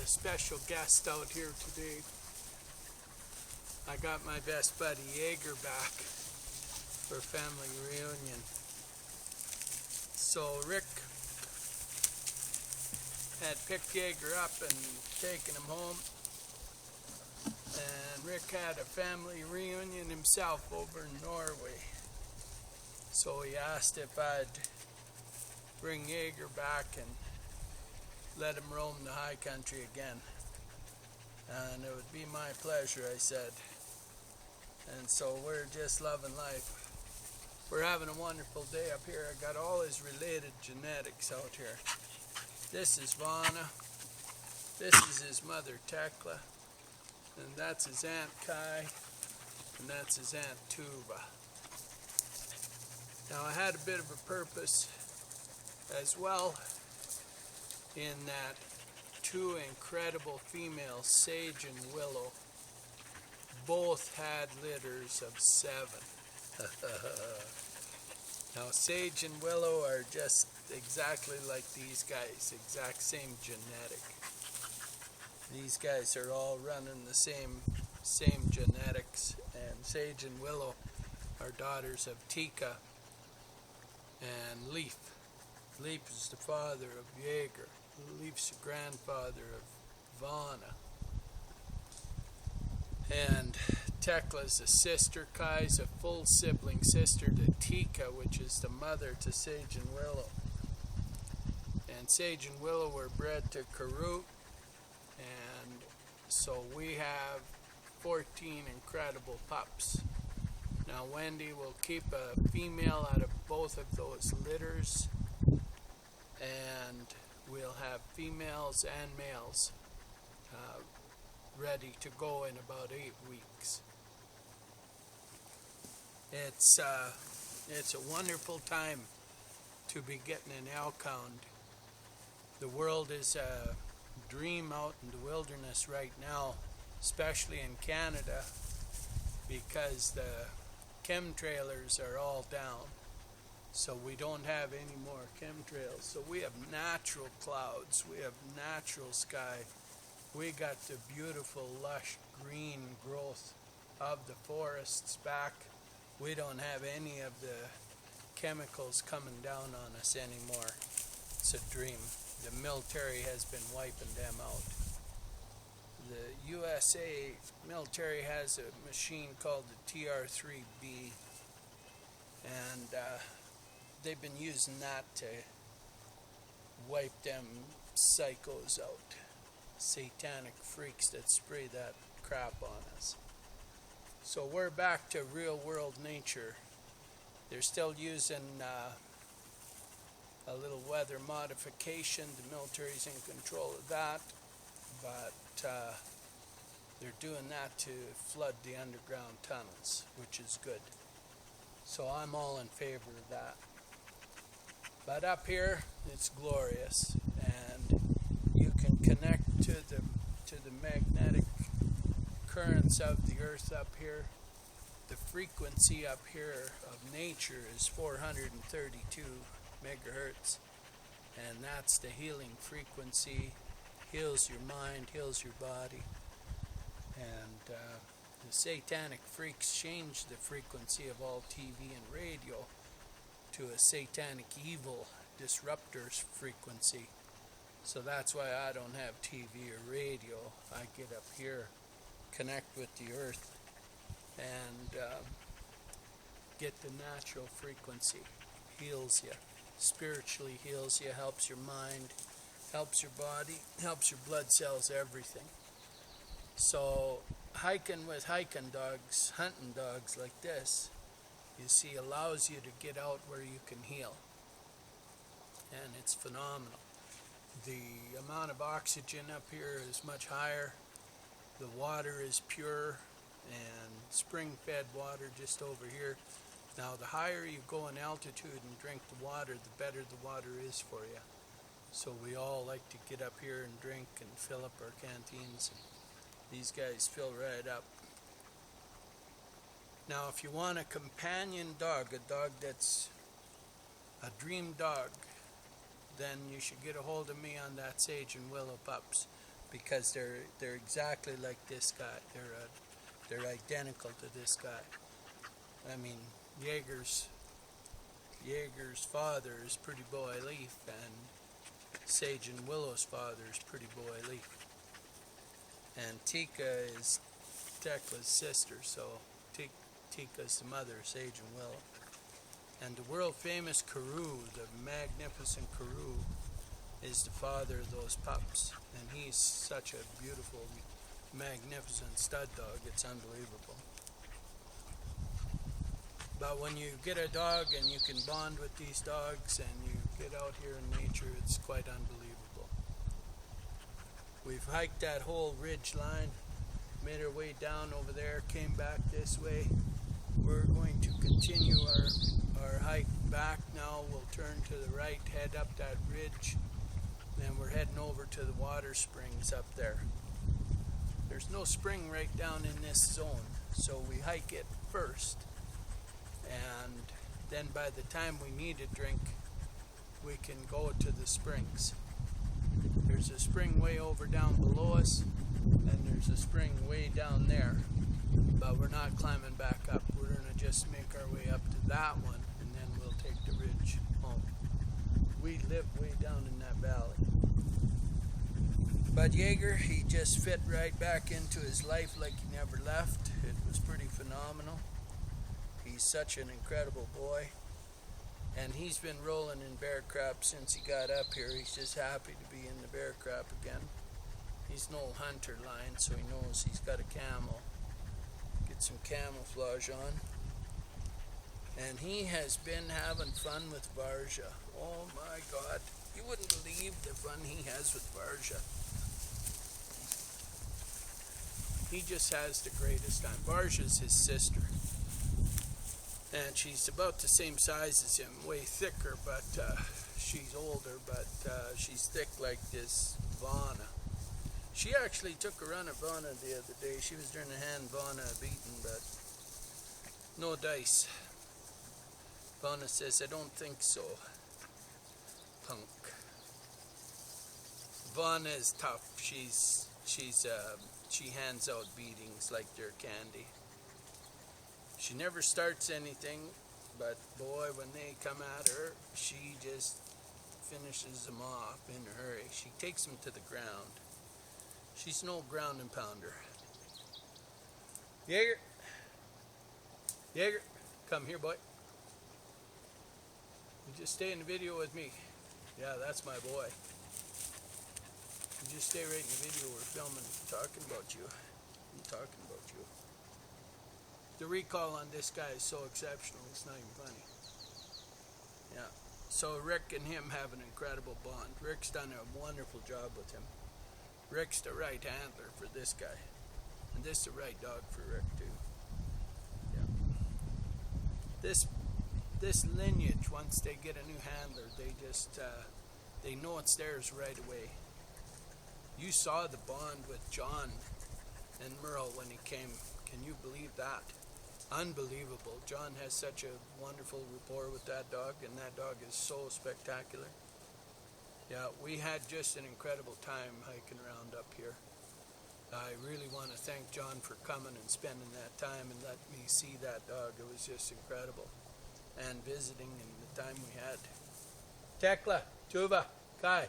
a special guest out here today. I got my best buddy Jaegar back for a family reunion. So Rick had picked Jaegar up and taken him home. And Rick had a family reunion himself over in Norway. So he asked if I'd bring Jaegar back and let him roam the high country again. And it would be my pleasure, I said. And so we're just loving life. We're having a wonderful day up here. I got all his related genetics out here. This is Vana. This is his mother Tekla. And that's his Aunt Kai. And that's his Aunt Tuva. Now I had a bit of a purpose as well, in that two incredible females, Sage and Willow, both had litters of 7. Now Sage and Willow are just exactly like these guys, exact same genetic. These guys are all running the same genetics, and Sage and Willow are daughters of Tika and Leaf. Leaf is the father of Jaegar. Leaf's the grandfather of Vana. And Tekla's a sister. Kai's a full sibling sister to Tika, which is the mother to Sage and Willow. And Sage and Willow were bred to Karut. And so we have 14 incredible pups. Now Wendy will keep a female out of both of those litters, and we'll have females and males ready to go in about 8 weeks. It's a wonderful time to be getting an elk hound. The world is a dream out in the wilderness right now, especially in Canada, because the chemtrailers are all down. So we don't have any more chemtrails. So we have natural clouds. We have natural sky. We got the beautiful, lush green growth of the forests back. We don't have any of the chemicals coming down on us anymore. It's a dream. The military has been wiping them out. The USA military has a machine called the TR-3B, and they've been using that to wipe them psychos out, satanic freaks that spray that crap on us. So we're back to real world nature. They're still using a little weather modification. The military's in control of that, but they're doing that to flood the underground tunnels, which is good. So I'm all in favor of that. But up here, it's glorious, and you can connect to the magnetic currents of the earth up here. The frequency up here of nature is 432 megahertz, and that's the healing frequency. Heals your mind, heals your body, and the satanic freaks change the frequency of all TV and radio to a satanic evil disruptor's frequency. So that's why I don't have TV or radio. I get up here, connect with the earth, and get the natural frequency. Heals you, spiritually heals you, helps your mind, helps your body, helps your blood cells, everything. So hiking with hiking dogs, hunting dogs like this, you see, allows you to get out where you can heal. And it's phenomenal. The amount of oxygen up here is much higher. The water is pure and spring-fed water just over here. Now, the higher you go in altitude and drink the water, the better the water is for you. So we all like to get up here and drink and fill up our canteens. These guys fill right up. Now, if you want a companion dog, a dog that's a dream dog, then you should get a hold of me on that Sage and Willow pups. because they're exactly like this guy. They're identical to this guy. I mean, Jaeger's father is Pretty Boy Leaf, and Sage and Willow's father is Pretty Boy Leaf. And Tika is Tekla's sister, so Tika's the mother of Sage and Willow. And the world famous Karoo, the magnificent Karoo, is the father of those pups. And he's such a beautiful, magnificent stud dog, it's unbelievable. But when you get a dog and you can bond with these dogs and you get out here in nature, it's quite unbelievable. We've hiked that whole ridge line, made our way down over there, came back this way. We're going to continue our hike back now. We'll turn to the right, head up that ridge, and we're heading over to the water springs up there. There's no spring right down in this zone, so we hike it first. And then by the time we need a drink, we can go to the springs. There's a spring way over down below us, and there's a spring way down there, but we're not climbing back up. We're going to just make our way up to that one, and then we'll take the ridge home. We live way down in that valley. But Jaeger, he just fit right back into his life like he never left. It was pretty phenomenal. He's such an incredible boy, and he's been rolling in bear crap since he got up here. He's just happy to be in the bear crap again. He's no hunter lion, so he knows he's got a camel. Get some camouflage on. And he has been having fun with Varja. Oh my God, you wouldn't believe the fun he has with Varja. He just has the greatest time. Varja's his sister. And she's about the same size as him, way thicker, but she's older, but she's thick like this Vana. She actually took a run at Vana the other day. She was doing a hand Vana beaten, but no dice. Vana says, I don't think so, punk. Vana is tough. She hands out beatings like they're candy. She never starts anything, but boy, when they come at her, she just finishes them off in a hurry. She takes them to the ground. She's no ground and pounder. Jaeger! Jaeger! Come here, boy. You just stay in the video with me. Yeah, that's my boy. You just stay right in the video. We're filming, talking about you. I'm talking about you. The recall on this guy is so exceptional, it's not even funny. Yeah. So Rick and him have an incredible bond. Rick's done a wonderful job with him. Rick's the right handler for this guy. And this is the right dog for Rick too. Yeah. This lineage, once they get a new handler, they just they know it's theirs right away. You saw the bond with John and Merle when he came. Can you believe that? Unbelievable. John has such a wonderful rapport with that dog, and that dog is so spectacular. Yeah, we had just an incredible time hiking around up here. I really want to thank John for coming and spending that time and letting me see that dog. It was just incredible. And visiting and the time we had. Tekla, Tuva, Kai,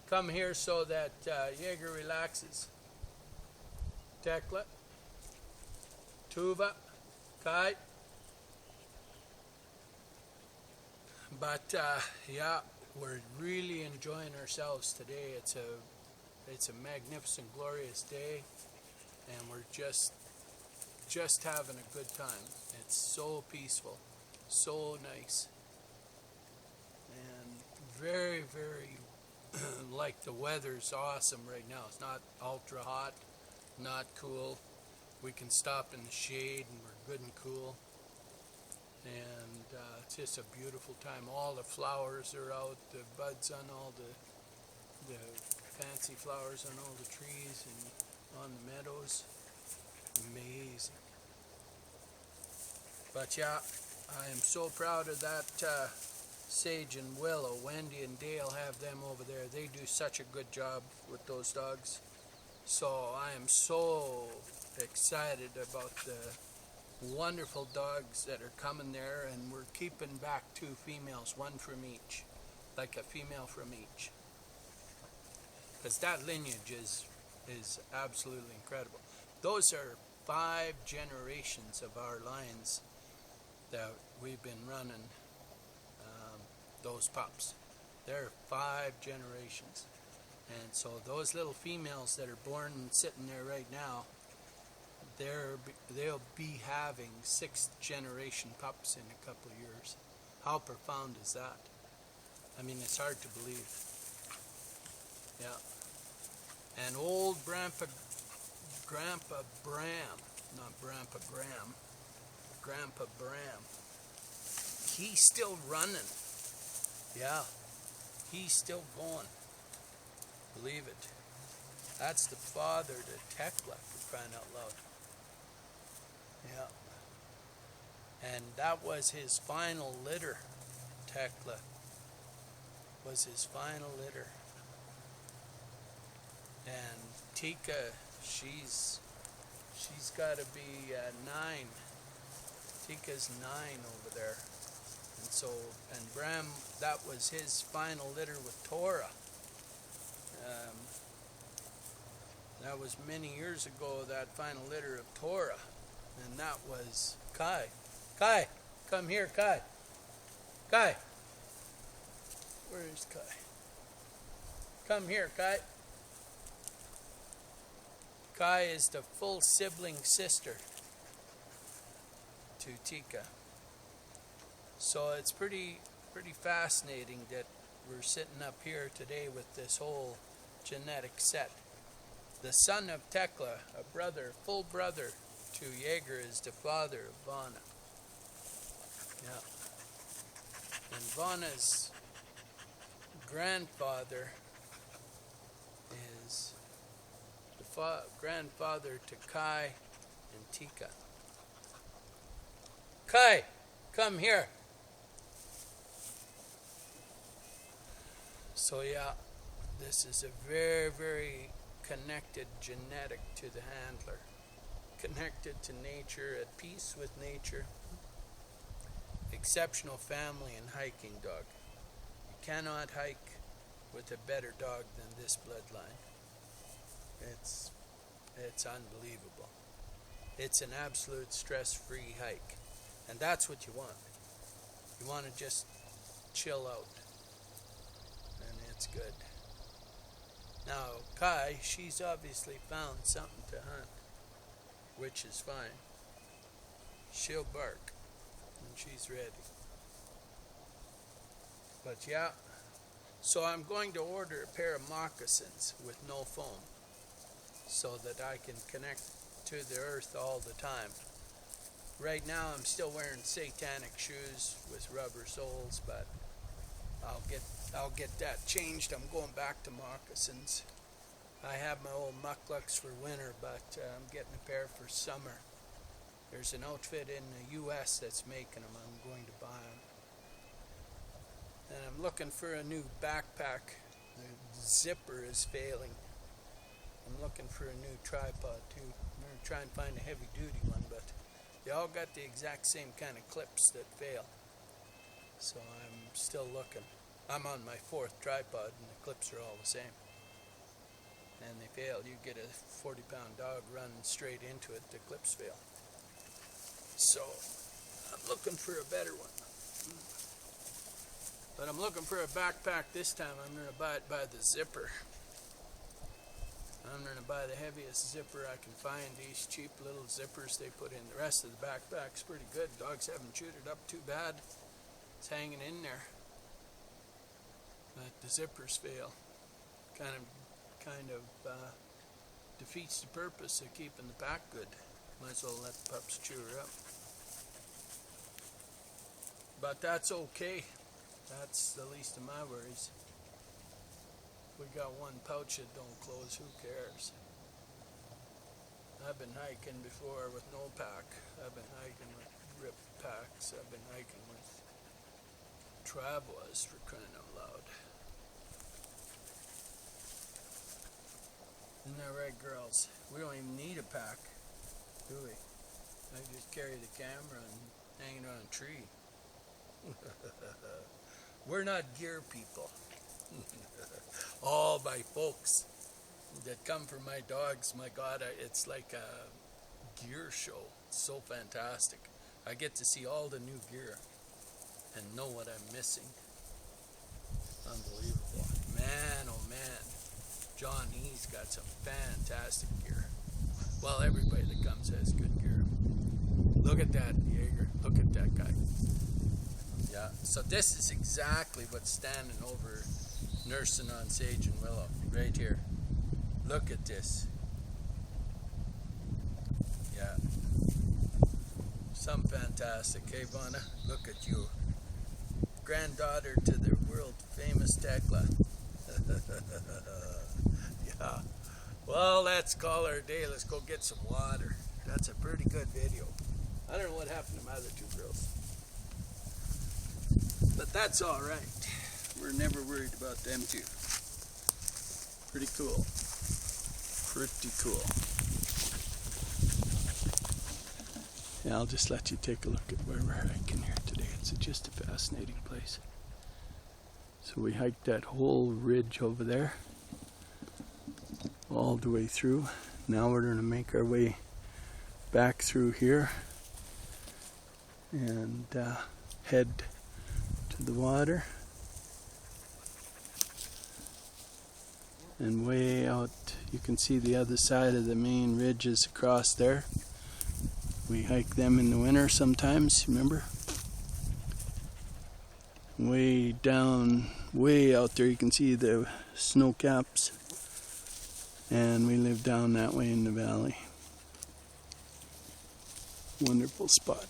come here so that Jaeger relaxes. Tekla, Tuva, Kai. But yeah, we're really enjoying ourselves today. It's a magnificent, glorious day, and we're just having a good time. It's so peaceful, so nice, and very, very like the weather's awesome right now. It's not ultra hot, not cool. We can stop in the shade and we're good and cool. And it's just a beautiful time. All the flowers are out, the buds on all the fancy flowers on all the trees and on the meadows. Amazing. But yeah, I am so proud of that Sage and Willow. Wendy and Dale have them over there. They do such a good job with those dogs. So I am so excited about the wonderful dogs that are coming there, and we're keeping back 2 females, 1 from each, like a female from each, because that lineage is absolutely incredible. Those are 5 generations of our lines that we've been running, those pups. They're 5 generations. And so those little females that are born and sitting there right now, they'll be having 6th generation pups in a couple of years. How profound is that? I mean, it's hard to believe. Yeah. And old Grandpa Bram, not Grandpa Graham, Grandpa Bram, he's still running. Yeah, he's still going. Believe it. That's the father to Tekla, for crying out loud. Yeah. And that was his final litter. Tekla was his final litter. And Tika, she's got to be 9. Tika's 9 over there. And so, and Bram, that was his final litter with Torah. That was many years ago, that final litter of Torah. And that was Kai. Kai, come here, Kai. Kai. Where is Kai? Come here, Kai. Kai is the full sibling sister to Tika. So it's pretty fascinating that we're sitting up here today with this whole genetic set. The son of Tekla, a brother, full brother to Jaegar, is the father of Vana. Yeah. And Vana's grandfather is the grandfather to Kai and Tika. Kai, come here. So yeah, this is a very, very connected genetic to the handler. Connected to nature, at peace with nature. Exceptional family and hiking dog. You cannot hike with a better dog than this bloodline. It's unbelievable. It's an absolute stress-free hike. And that's what you want. You want to just chill out. And it's good. Now, Kai, she's obviously found something to hunt, which is fine. She'll bark when she's ready. But yeah, so I'm going to order a pair of moccasins with no foam so that I can connect to the earth all the time. Right now I'm still wearing satanic shoes with rubber soles, but I'll get that changed. I'm going back to moccasins. I have my old mucklucks for winter, but I'm getting a pair for summer. There's an outfit in the U.S. that's making them. I'm going to buy them. And I'm looking for a new backpack. The zipper is failing. I'm looking for a new tripod too. I'm going to try and find a heavy duty one, but they all got the exact same kind of clips that fail. So I'm still looking. I'm on my 4th tripod and the clips are all the same. And they fail. You get a 40-pound dog running straight into it, the clips fail. So I'm looking for a better one. But I'm looking for a backpack this time. I'm going to buy it by the zipper. I'm going to buy the heaviest zipper I can find. These cheap little zippers they put in. The rest of the backpack's pretty good. Dogs haven't chewed it up too bad. It's hanging in there. But the zippers fail. Kind of defeats the purpose of keeping the pack good. Might as well let the pups chew her up. But that's okay. That's the least of my worries. We got one pouch that don't close, who cares? I've been hiking before with no pack. I've been hiking with rip packs. I've been hiking with tribe was, for crying out loud. Isn't that right, girls? We don't even need a pack, do we? I just carry the camera and hang it on a tree. We're not gear people. All my folks that come for my dogs, my God, it's like a gear show. It's so fantastic. I get to see all the new gear and know what I'm missing. Unbelievable. Man, oh man. John, he's got some fantastic gear. Well, everybody that comes has good gear. Look at that, Jaeger. Look at that guy. Yeah, so this is exactly what's standing over nursing on Sage and Willow. Right here. Look at this. Yeah. Some fantastic. Hey, Vonna, look at you. Granddaughter to the world famous Tekla. Yeah. Well, let's call her a day. Let's go get some water. That's a pretty good video. I don't know what happened to my other two girls. But that's all right. We're never worried about them two. Pretty cool. Pretty cool. Yeah, I'll just let you take a look at where we're hiking here today. It's just a fascinating place. So we hiked that whole ridge over there, all the way through. Now we're going to make our way back through here and head to the water. And way out, you can see the other side of the main ridges across there. We hike them in the winter sometimes, remember? Way down, way out there, you can see the snow caps. And we live down that way in the valley. Wonderful spot.